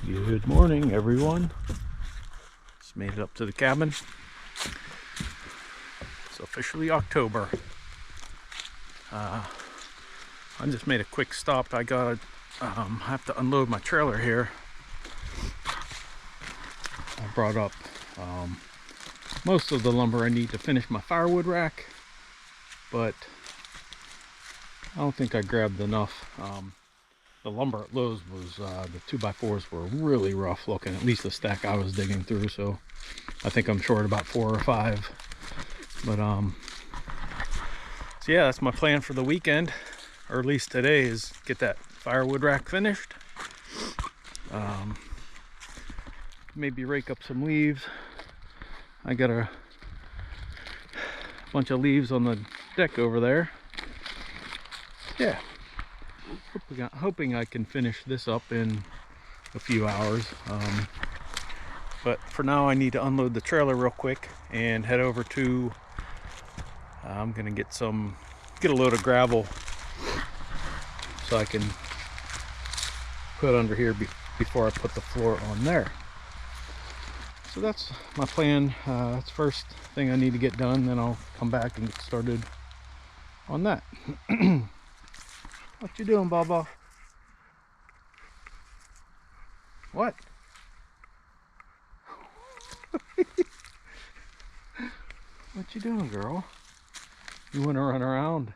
Good morning, everyone. Just made it up to the cabin. It's officially October. I just made a quick stop. I gotta have to unload my trailer here. I brought up most of the lumber I need to finish my firewood rack, but I don't think I grabbed enough. The lumber at Lowe's was, the 2x4s were really rough looking, at least the stack I was digging through, so I think I'm short about 4 or 5. But so yeah, that's my plan for the weekend, or at least today, is get that firewood rack finished. Maybe rake up some leaves. I got a bunch of leaves on the deck over there. Yeah, hoping I can finish this up in a few hours. But for now I need to unload the trailer real quick and head over to, I'm gonna get a load of gravel so I can put under here before I put the floor on there. So that's my plan. That's the first thing I need to get done, then I'll come back and get started on that. What you doing, Baba? What? What you doing, girl? You want to run around?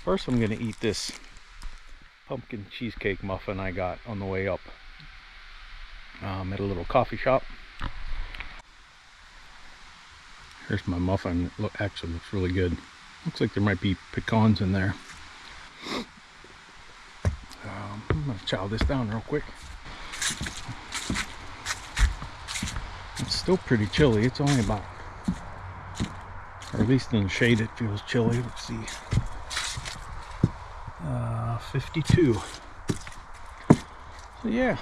First, I'm going to eat this pumpkin cheesecake muffin I got on the way up at a little coffee shop. Here's my muffin. It actually looks really good. Looks like there might be pecans in there. I'm going to chow this down real quick. It's still pretty chilly. It's only about, or at least in the shade it feels chilly. Let's see. 52. So yeah.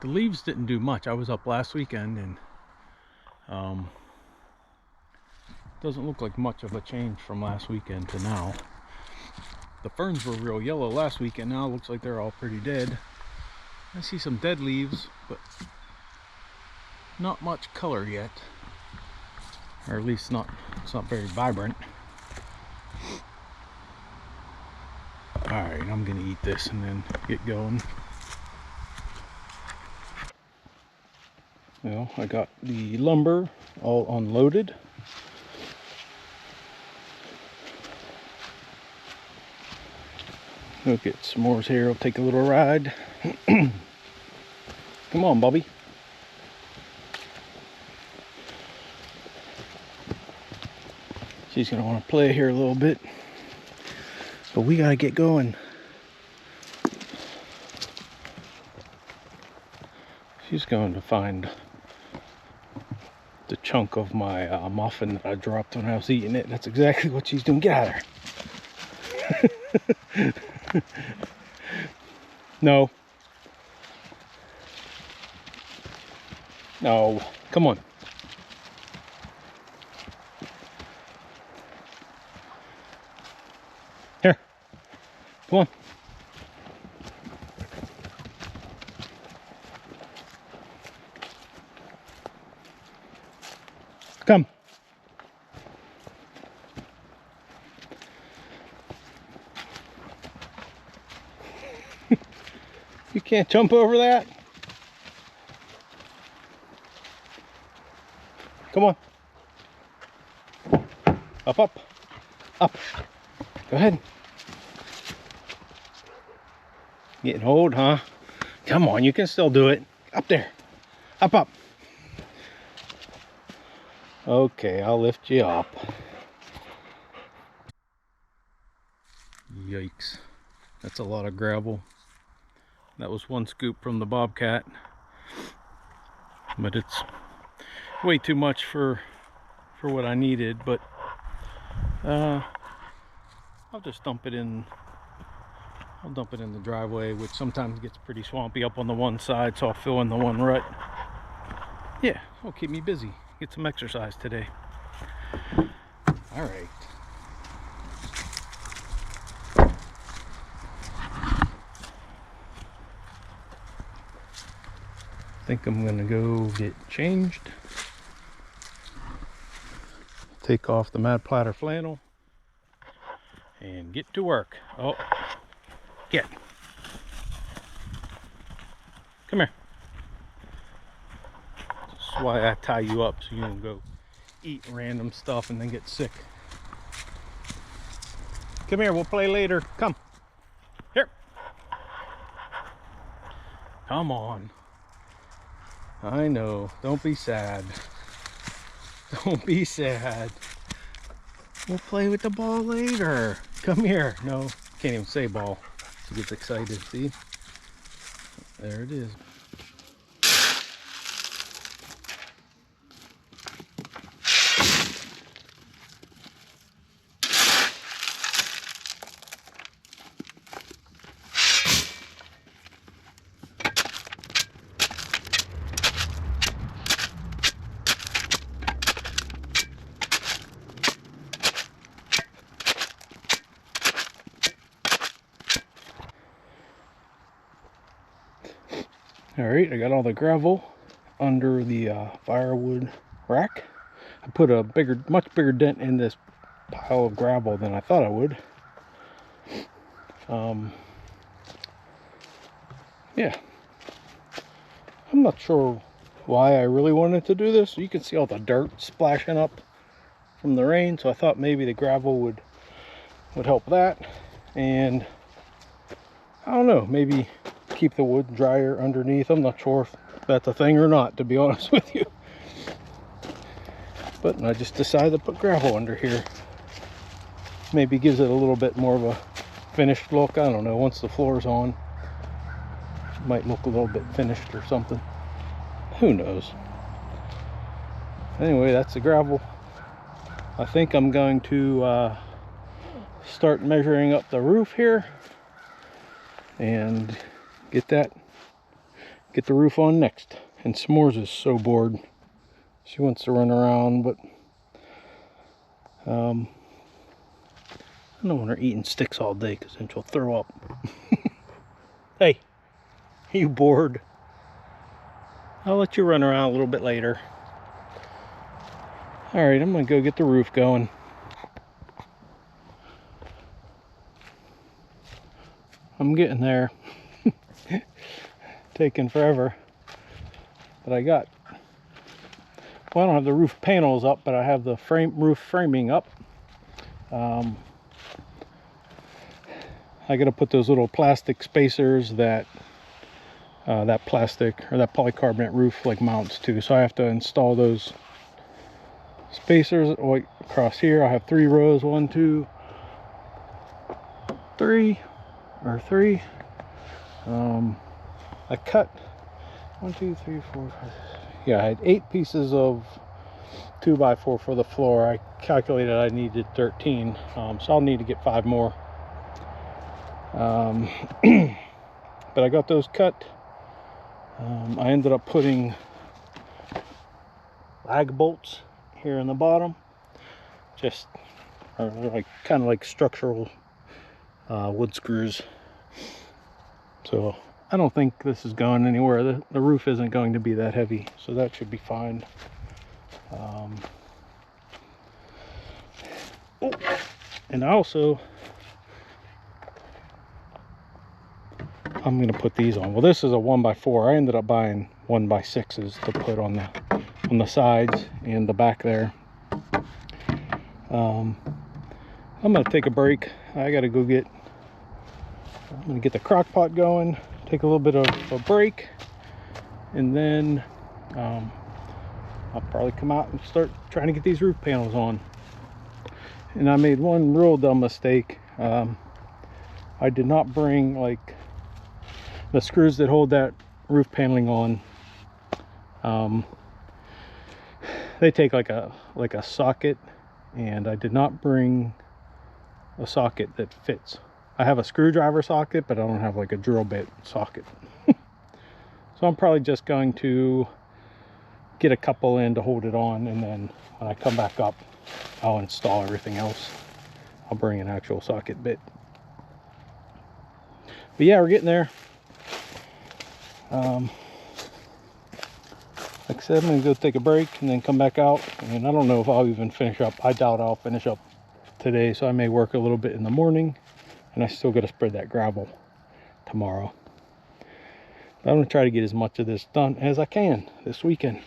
The leaves didn't do much. I was up last weekend and doesn't look like much of a change from last weekend to now. The ferns were real yellow last weekend. Now it looks like they're all pretty dead. I see some dead leaves, but not much color yet, or at least it's not very vibrant. Alright, I'm gonna eat this and then get going. Well, I got the lumber all unloaded. Go get s'mores here. I'll take a little ride. Come on, Bobby. She's gonna want to play here a little bit, but we gotta get going. She's going to find the chunk of my muffin that I dropped when I was eating it. That's exactly what she's doing. Get out of there. No. No. Come on. Here. Come on. Come. You can't jump over that. Come on. Up, up, up. Go ahead. Getting old, huh? Come on, you can still do it. Up there. Up, up. Okay, I'll lift you up. Yikes. That's a lot of gravel. That was one scoop from the Bobcat, but it's way too much for what I needed. But I'll just dump it in. I'll dump it in the driveway, which sometimes gets pretty swampy up on the one side, so I'll fill in the one rut. Yeah, it'll keep me busy. Get some exercise today. All right. think I'm gonna go get changed. Take off the Mad Platter flannel and get to work. Oh, get. Come here. That's why I tie you up so you don't go eat random stuff and then get sick. Come here, we'll play later. Come. Here. Come on. I know. Don't be sad. Don't be sad. We'll play with the ball later. Come here. No, can't even say ball. She gets excited. See? There it is. Alright, I got all the gravel under the firewood rack. I put a much bigger dent in this pile of gravel than I thought I would. Yeah. I'm not sure why I really wanted to do this. You can see all the dirt splashing up from the rain, so I thought maybe the gravel would help that. And I don't know, maybe keep the wood drier underneath. I'm not sure if that's a thing or not, to be honest with you. But I just decided to put gravel under here. Maybe gives it a little bit more of a finished look. I don't know, once the floor's on, it might look a little bit finished or something. Who knows? Anyway, that's the gravel. I think I'm going to start measuring up the roof here and get the roof on next. And S'mores is so bored. She wants to run around, but I don't want her eating sticks all day because then she'll throw up. Hey, are you bored? I'll let you run around a little bit later. Alright, I'm gonna go get the roof going. I'm getting there. Taking forever. But I got, well, I don't have the roof panels up, but I have the roof framing up. I gotta put those little plastic spacers that that plastic or that polycarbonate roof like mounts to. So I have to install those spacers across here. I have 3 rows, 1, 2, 3. I cut 1, 2, 3, 4, 5. Yeah, I had 8 pieces of 2x4 for the floor. I calculated I needed 13, so I'll need to get 5 more. But I got those cut. I ended up putting lag bolts here in the bottom, just like kind of like structural wood screws. So I don't think this is going anywhere. The roof isn't going to be that heavy, so that should be fine. Oh, and also I'm going to put these on. Well, this is a 1x4. I ended up buying 1x6s to put on the sides and the back there. I'm going to take a break. I'm going to get the crock pot going, take a little bit of a break, and then I'll probably come out and start trying to get these roof panels on. And I made one real dumb mistake. I did not bring like the screws that hold that roof paneling on. They take like a socket, and I did not bring a socket that fits. I have a screwdriver socket, but I don't have like a drill bit socket. So I'm probably just going to get a couple in to hold it on, and then when I come back up, I'll install everything else. I'll bring an actual socket bit. But yeah, we're getting there. like I said, I'm gonna go take a break and then come back out, and I don't know if I'll even finish up. I doubt I'll finish up today, so I may work a little bit in the morning, and I still got to spread that gravel tomorrow. But I'm gonna try to get as much of this done as I can this weekend.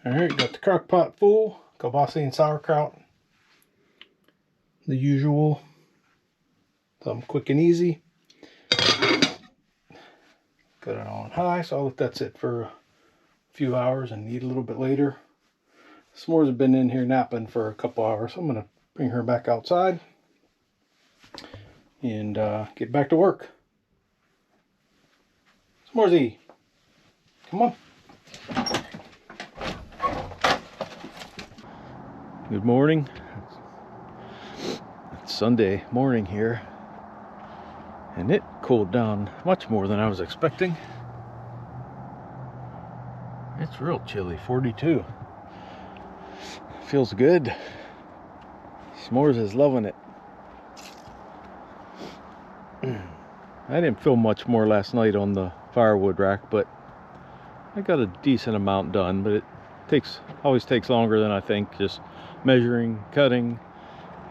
All right, got the crock pot full, kielbasa and sauerkraut, the usual, something quick and easy. Got it on high, so I'll let that sit for a few hours and eat a little bit later. S'mores have been in here napping for a couple hours. I'm gonna bring her back outside and get back to work. S'moresy, come on. Good morning. It's Sunday morning here, and it cooled down much more than I was expecting. It's real chilly, 42. Feels good. S'mores is loving it. I didn't film much more last night on the firewood rack, but I got a decent amount done, but it always takes longer than I think. Just measuring, cutting,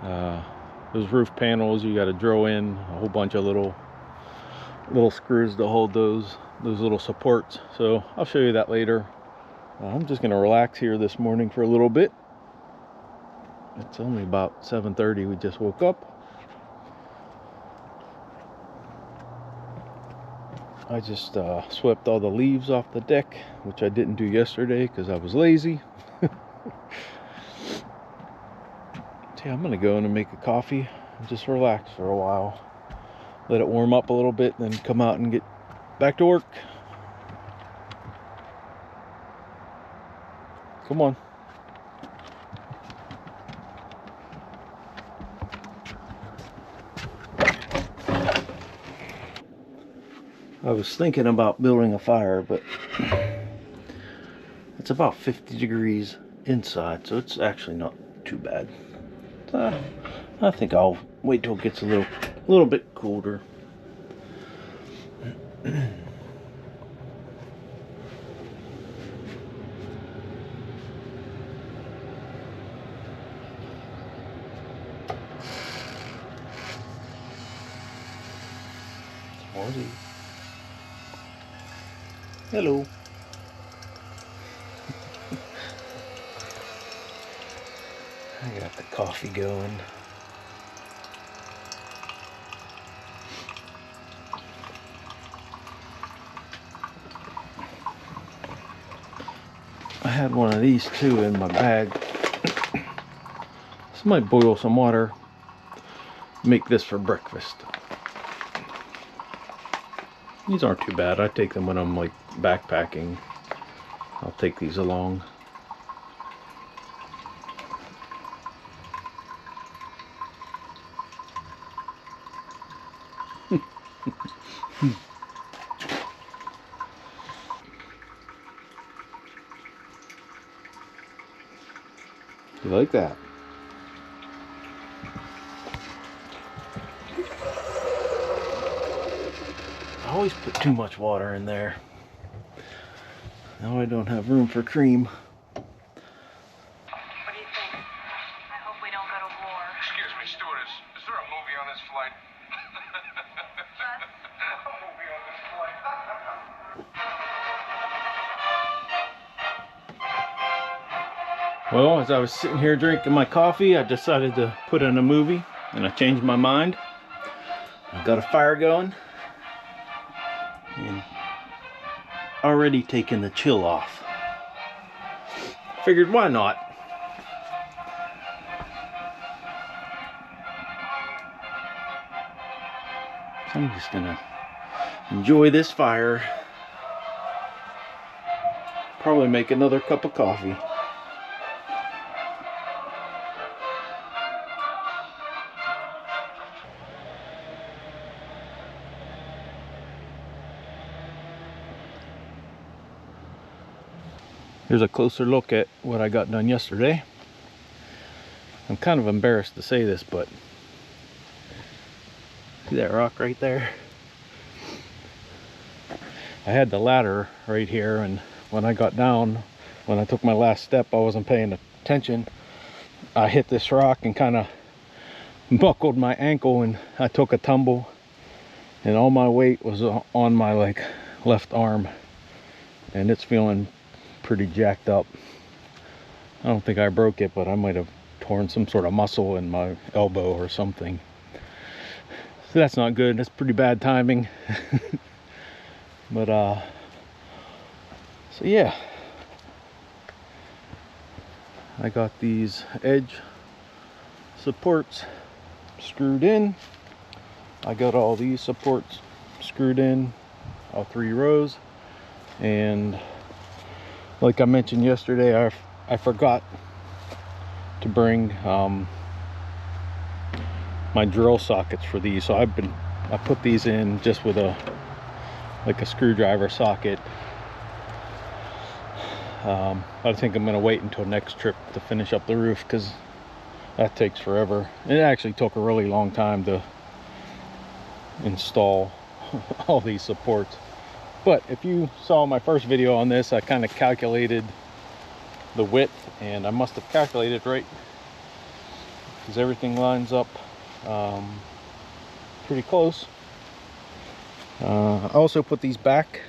those roof panels, you got to drill in a whole bunch of little screws to hold those little supports. So I'll show you that later. I'm just gonna relax here this morning for a little bit. It's only about 7:30. We just woke up. I just swept all the leaves off the deck, which I didn't do yesterday because I was lazy. Yeah, I'm gonna go in and make a coffee and just relax for a while. Let it warm up a little bit, then come out and get back to work. Come on. I was thinking about building a fire, but it's about 50 degrees inside, so it's actually not too bad. I think I'll wait till it gets a little bit colder. S'moresy. Hello. I got the coffee going. I had one of these too in my bag. This might boil some water. Make this for breakfast. These aren't too bad. I take them when I'm like backpacking. I'll take these along. You like that? I always put too much water in there. Now I don't have room for cream. What do you think? I hope we don't go to war. Excuse me, stewardess. Is there a movie on this flight? A movie on this flight. Well, as I was sitting here drinking my coffee, I decided to put in a movie, and I changed my mind. I got a fire going, and already taking the chill off. Figured, why not? So I'm just gonna enjoy this fire. Probably make another cup of coffee. Here's a closer look at what I got done yesterday. I'm kind of embarrassed to say this, but see that rock right there? I had the ladder right here, and when I got down, when I took my last step, I wasn't paying attention. I hit this rock and kind of buckled my ankle, and I took a tumble, and all my weight was on my like left arm, and it's feeling pretty jacked up. I don't think I broke it, but I might have torn some sort of muscle in my elbow or something. So that's not good. That's pretty bad timing. But so yeah, I got these edge supports screwed in. I got all these supports screwed in, all 3 rows, and like I mentioned yesterday, I forgot to bring my drill sockets for these, so I put these in just with a screwdriver socket. I think I'm gonna wait until next trip to finish up the roof, because that takes forever. It actually took a really long time to install all these supports. But if you saw my first video on this, I kind of calculated the width, and I must have calculated right, because everything lines up pretty close. I also put these back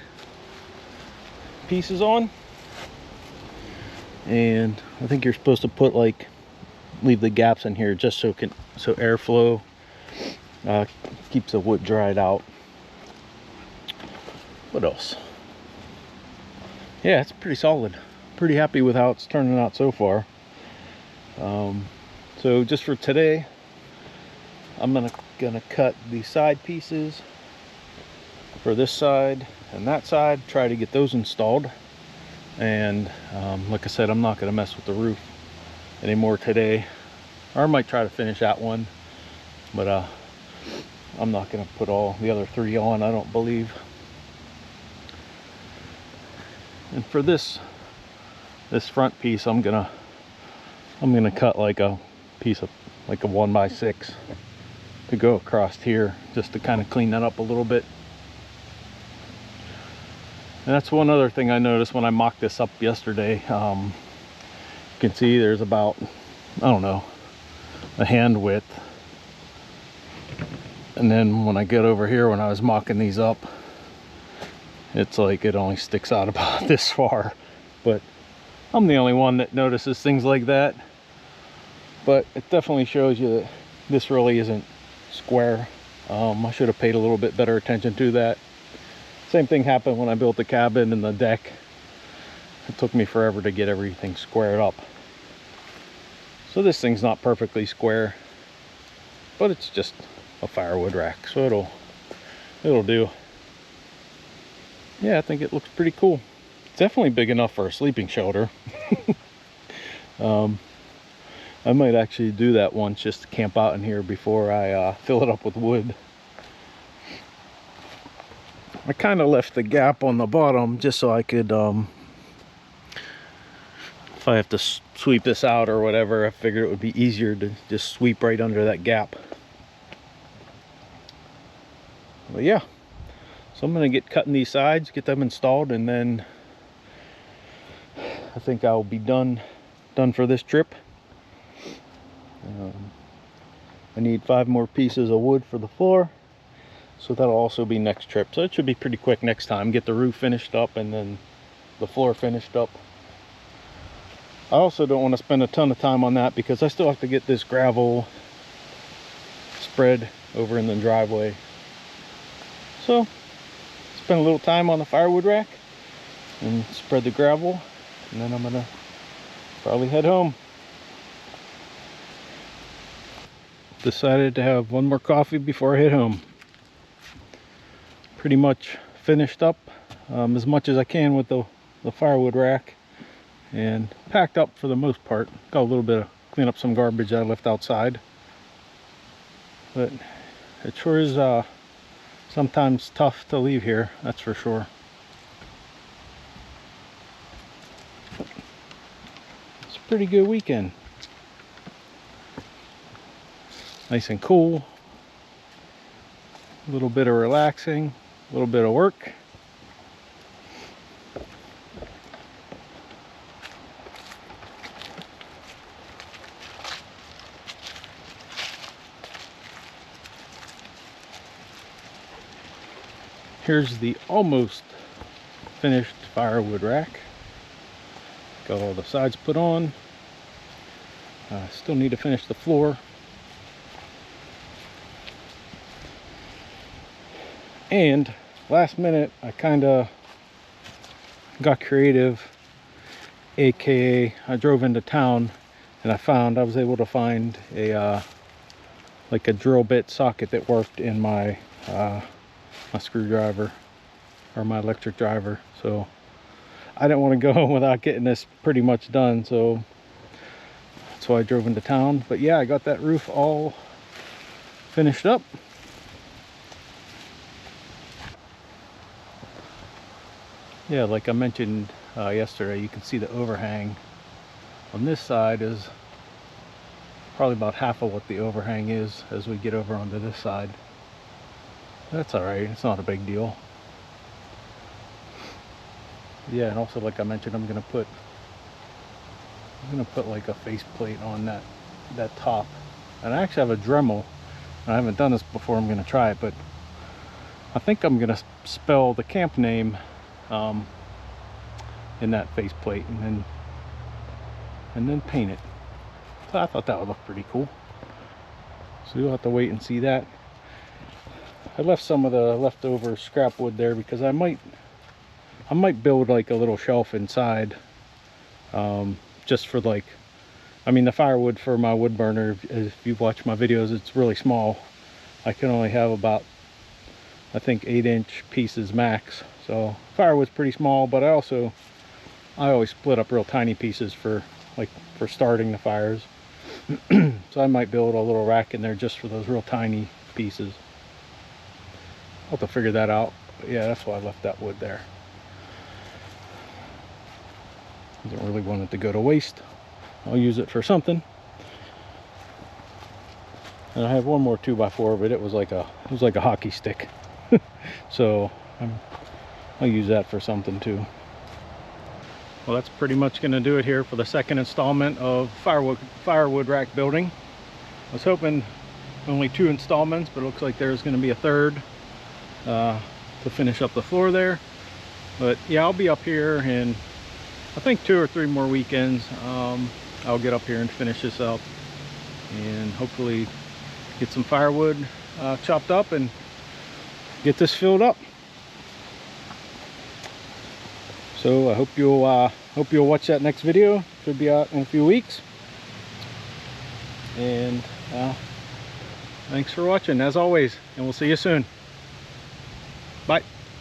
pieces on, and I think you're supposed to put leave the gaps in here just so airflow keeps the wood dried out. What else? Yeah, it's pretty solid. Pretty happy with how it's turning out so far. So just for today, I'm gonna cut the side pieces for this side and that side, try to get those installed. And like I said, I'm not gonna mess with the roof anymore today, or I might try to finish that one, but I'm not gonna put all the other 3 on, I don't believe. And for this front piece, I'm gonna cut like a piece of a 1x6 to go across here, just to kind of clean that up a little bit. And that's one other thing I noticed when I mocked this up yesterday. You can see there's about, I don't know, a hand width. And then when I get over here, when I was mocking these up, it's like it only sticks out about this far. But I'm the only one that notices things like that. But it definitely shows you that this really isn't square. I should have paid a little bit better attention to that. Same thing happened when I built the cabin and the deck. It took me forever to get everything squared up. So this thing's not perfectly square, but it's just a firewood rack, so it'll do. Yeah, I think it looks pretty cool. It's definitely big enough for a sleeping shelter. I might actually do that once, just to camp out in here before I fill it up with wood. I kind of left the gap on the bottom just so I could, if I have to sweep this out or whatever, I figured it would be easier to just sweep right under that gap. But yeah, so I'm gonna get cutting these sides, get them installed, and then I think I'll be done for this trip. I need 5 more pieces of wood for the floor, so that'll also be next trip. So it should be pretty quick next time. Get the roof finished up and then the floor finished up. I also don't want to spend a ton of time on that, because I still have to get this gravel spread over in the driveway. So spend a little time on the firewood rack and spread the gravel, and then I'm gonna probably head home. Decided to have one more coffee before I head home. Pretty much finished up as much as I can with the firewood rack, and packed up for the most part. Got a little bit of clean up some garbage I left outside, but it sure is sometimes tough to leave here, that's for sure. It's a pretty good weekend. Nice and cool. A little bit of relaxing, a little bit of work. Here's the almost finished firewood rack. Got all the sides put on. Still need to finish the floor. And last minute, I kind of got creative, aka I drove into town and I was able to find a like a drill bit socket that worked in my my screwdriver or my electric driver. So I didn't want to go home without getting this pretty much done, so that's why I drove into town. But yeah, I got that roof all finished up. Yeah, like I mentioned yesterday, you can see the overhang on this side is probably about half of what the overhang is as we get over onto this side. That's all right, it's not a big deal. Yeah, and also like I mentioned, I'm gonna put like a faceplate on that top. And I actually have a Dremel. I haven't done this before, I'm gonna try it, but I think I'm gonna spell the camp name in that faceplate and then paint it. So I thought that would look pretty cool. So you'll have to wait and see that. I left some of the leftover scrap wood there because I might build like a little shelf inside, just for like, I mean the firewood for my wood burner, if you've watched my videos, it's really small. I can only have about, I think 8-inch pieces max. So firewood's pretty small, but I always split up real tiny pieces for starting the fires. So I might build a little rack in there just for those real tiny pieces. I'll have to figure that out. But yeah, that's why I left that wood there. I don't really want it to go to waste. I'll use it for something. And I have one more 2x4, but it was like a hockey stick. So I'll use that for something too. Well, that's pretty much going to do it here for the second installment of firewood rack building. I was hoping only 2 installments, but it looks like there's going to be a third to finish up the floor there. But yeah, I'll be up here in I think 2 or 3 more weekends. I'll get up here and finish this up and hopefully get some firewood chopped up and get this filled up. So I hope you'll watch that next video. Should be out in a few weeks. And thanks for watching as always, and we'll see you soon. Bye.